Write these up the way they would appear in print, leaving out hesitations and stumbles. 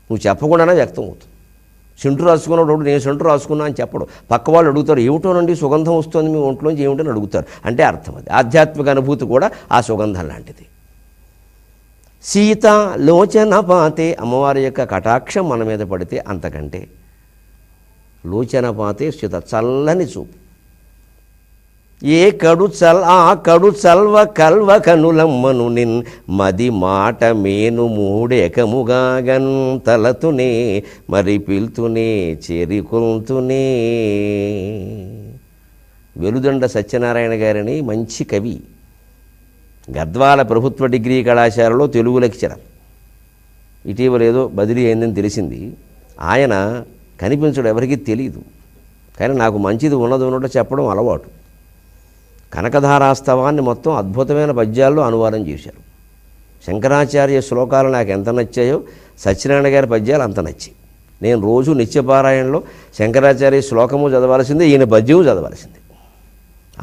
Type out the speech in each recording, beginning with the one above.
నువ్వు చెప్పకుండానే వ్యక్తం అవుతుంది. సెంటు రాసుకున్నప్పుడు నేను సెంటు రాసుకున్నా అని చెప్పడు. పక్క వాళ్ళు అడుగుతారు, ఏమిటోనండి సుగంధం వస్తుంది మీ ఒంట్లోంచి, ఏమిటని అడుగుతారు. అంటే అర్థం అది. ఆధ్యాత్మిక అనుభూతి కూడా ఆ సుగంధం లాంటిది. సీత లోచన పాతే, అమ్మవారి యొక్క కటాక్షం మన మీద పడితే అంతకంటే. లోచన పాతే సీత, చల్లని చూపు. ఆ కడు చల్వ కల్వ కనులమ్మను నిన్ మది మాట మేను మూడేకముగాగన్ తలతునే మరి పిల్తునే చేరికొల్తునే. వెలుదండ సత్యనారాయణ గారిని మంచి కవి, గద్వాల ప్రభుత్వ డిగ్రీ కళాశాలలో తెలుగు లెక్చరర్. ఇటీవల ఏదో బదిలీ అయిందని తెలిసింది. ఆయన కనిపించడం ఎవరికీ తెలియదు, కానీ నాకు మంచిది ఉన్నట్టు చెప్పడం అలవాటు. కనకధారాస్తవాన్ని మొత్తం అద్భుతమైన పద్యాల్లో అనువాదం చేశారు. శంకరాచార్య శ్లోకాలు నాకు ఎంత నచ్చాయో సత్యనారాయణ గారి పద్యాలు అంత నచ్చాయి. నేను రోజు నిత్యపారాయణలో శంకరాచార్య శ్లోకము చదవాల్సిందే, ఈయన పద్యము చదవాల్సిందే.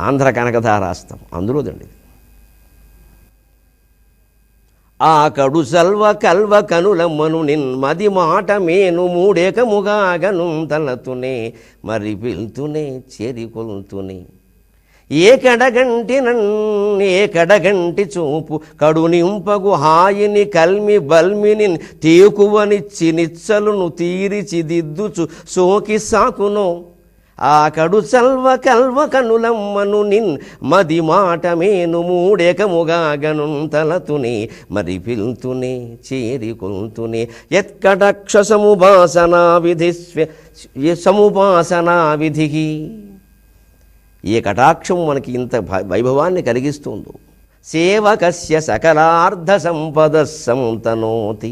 ఆంధ్ర కనకధారాస్తవం అందులోదండి. ఆ కడు సల్వ కల్వ కనులమ్మను నిన్ మది మాట మేను మూడేకముగాగను తలతునే మరి పిల్తునే చేరికొల్తునే. ఏ కడగంటి చూపు కడు నింపగు హాయిని కల్మి బల్మిని తేకువనిచ్చి నిచ్చలును తీరిచిదిద్దుచు సోకి సాకునో. ఆ కడు చల్వ కల్వ కనులమ్మను నిన్ మది మాట మేను మూడేకముగాగను తలతునే మరి పిల్తునే చేరికొల్తునే. యత్కటాక్ష సముపాసనా విధి. ఏ కటాక్షం మనకి ఇంత వైభవాన్ని కలిగిస్తుందో. సేవకస్య సకలార్ధ సంపద సంతనోతి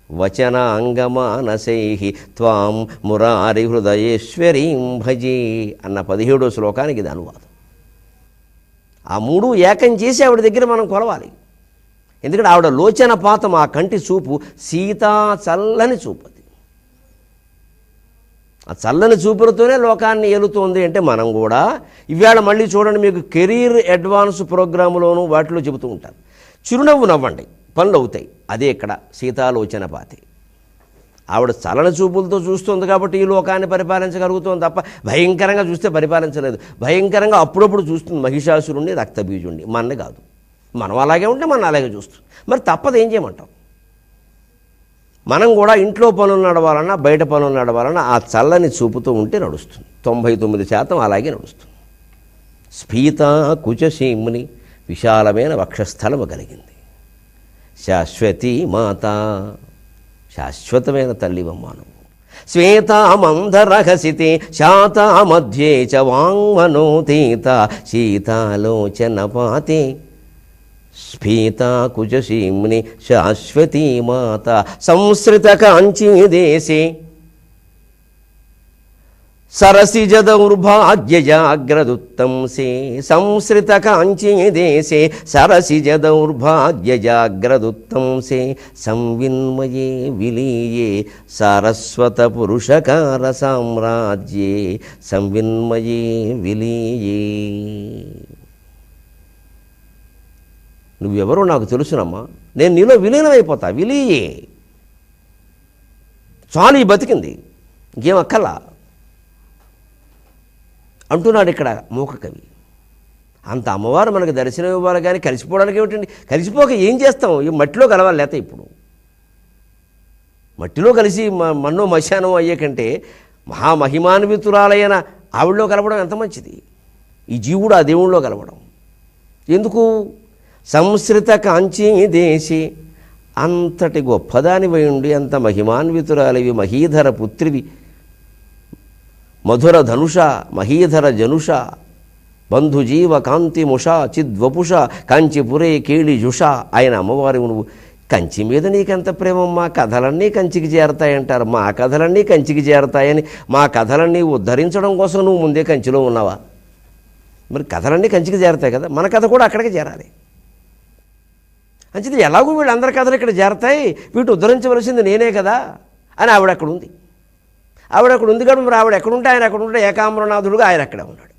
వచనాంగమానసై త్వాం మురారి హృదయేశ్వరీం భజే అన్న 17వ శ్లోకానికి ఇది అనువాదం. ఆ మూడు ఏకం చేసి ఆవిడ దగ్గర మనం కొలవాలి. ఎందుకంటే ఆవిడ లోచన పాతం, ఆ కంటి చూపు సీతా చల్లని చూపు. ఆ చల్లని చూపులతోనే లోకాన్ని ఏలుతోంది. అంటే మనం కూడా ఇవాళ మళ్ళీ చూడండి, మీకు కెరీర్ అడ్వాన్స్ ప్రోగ్రాములోనూ వాటిలో చెబుతూ ఉంటారు, చిరునవ్వు నవ్వండి పనులు అవుతాయి. అదే ఇక్కడ సీతాలోచన పాతి. ఆవిడ చల్లని చూపులతో చూస్తుంది కాబట్టి ఈ లోకాన్ని పరిపాలించగలుగుతుంది తప్ప భయంకరంగా చూస్తే పరిపాలించలేదు. భయంకరంగా అప్పుడప్పుడు చూస్తుంది మహిషాసురుణ్ణి, రక్తబీజుణ్ణి, మనని కాదు. మనం అలాగే ఉంటే మనం అలాగే చూస్తుంది. మరి తప్పదు, ఏం చేయమంటాం. మనం కూడా ఇంట్లో పనులు నడవాలన్నా బయట పనులు నడవాలన్నా ఆ చల్లని చూపుతూ ఉంటే నడుస్తుంది. 99% అలాగే నడుస్తుంది. స్ఫీత కుచసీముని, విశాలమైన వక్షస్థలము కలిగింది. శాశ్వతీ మాత, శాశ్వతమైన తల్లివమ్మాను. శ్వేతామంధరహసితే శాతా మధ్యే చ వాంగ్మనోతీత సీతాలోచన పాతే. స్ఫీతా కుజసీమ్ని శాశ్వతీ మాత సంశ్రిత కాంచీ దేశే సరసిజ దౌర్భాగ్యజాగ్రదుత్తం సే. సంశ్రిత కాంచీ దేశే సరసిజ దౌర్భాగ్యజాగ్రదుత్తం సే. సంవిన్మయే విలీయే సారస్వత పురుషకార సామ్రాజ్యే. సంవిన్మయే విలీయే. నువ్వెవరో నాకు తెలుసునమ్మా, నేను నీలో విలీనమైపోతా. విలీయే చాలు, ఈ బతికింది, ఇంకేం అక్కర్లా అంటున్నాడు ఇక్కడ మూక కవి. అంత అమ్మవారు మనకు దర్శనం ఇవ్వాలి, కానీ కలిసిపోవడానికి ఏమిటండి? కలిసిపోక ఏం చేస్తాం? ఈ మట్టిలో కలవాలి. లేత ఇప్పుడు మట్టిలో కలిసి మన్నో మశానం అయ్యే కంటే మహామహిమాన్వితురాలైన ఆవిడలో కలవడం ఎంత మంచిది. ఈ జీవుడు ఆ దేవుళ్ళలో కలవడం ఎందుకు? సంశ్రిత కాంచీ దేశే, అంతటి గొప్పదానివై ఉండి అంత మహిమాన్వితురాలివి, మహీధర పుత్రివి, మధుర ధనుష మహీధర జనుష బంధుజీవ కాంతిముష చిద్వపుష కాంచీపురే కేళి జుష. ఆయన అమ్మవారి నువ్వు. కంచి మీద నీకెంత ప్రేమమ్మా, కథలన్నీ కంచికి చేరతాయంటారు. మా కథలన్నీ కంచికి చేరతాయని, మా కథలన్నీ ఉద్ధరించడం కోసం నువ్వు ముందే కంచిలో ఉన్నావా? మరి కథలన్నీ కంచికి చేరతాయి కదా, మన కథ కూడా అక్కడికి చేరాలి. అంచేది ఎలాగూ వీళ్ళందరి కథలు ఇక్కడ చేరతాయి, వీటి ఉద్ధరించవలసింది నేనే కదా అని ఆవిడ అక్కడ ఉంది. ఆవిడ అక్కడ ఉంది కాబట్టి మరి ఆవిడ ఎక్కడుంటే ఆయన అక్కడ ఉంటే ఏకాంబరనాథుడుగా ఆయన అక్కడే ఉన్నాడు.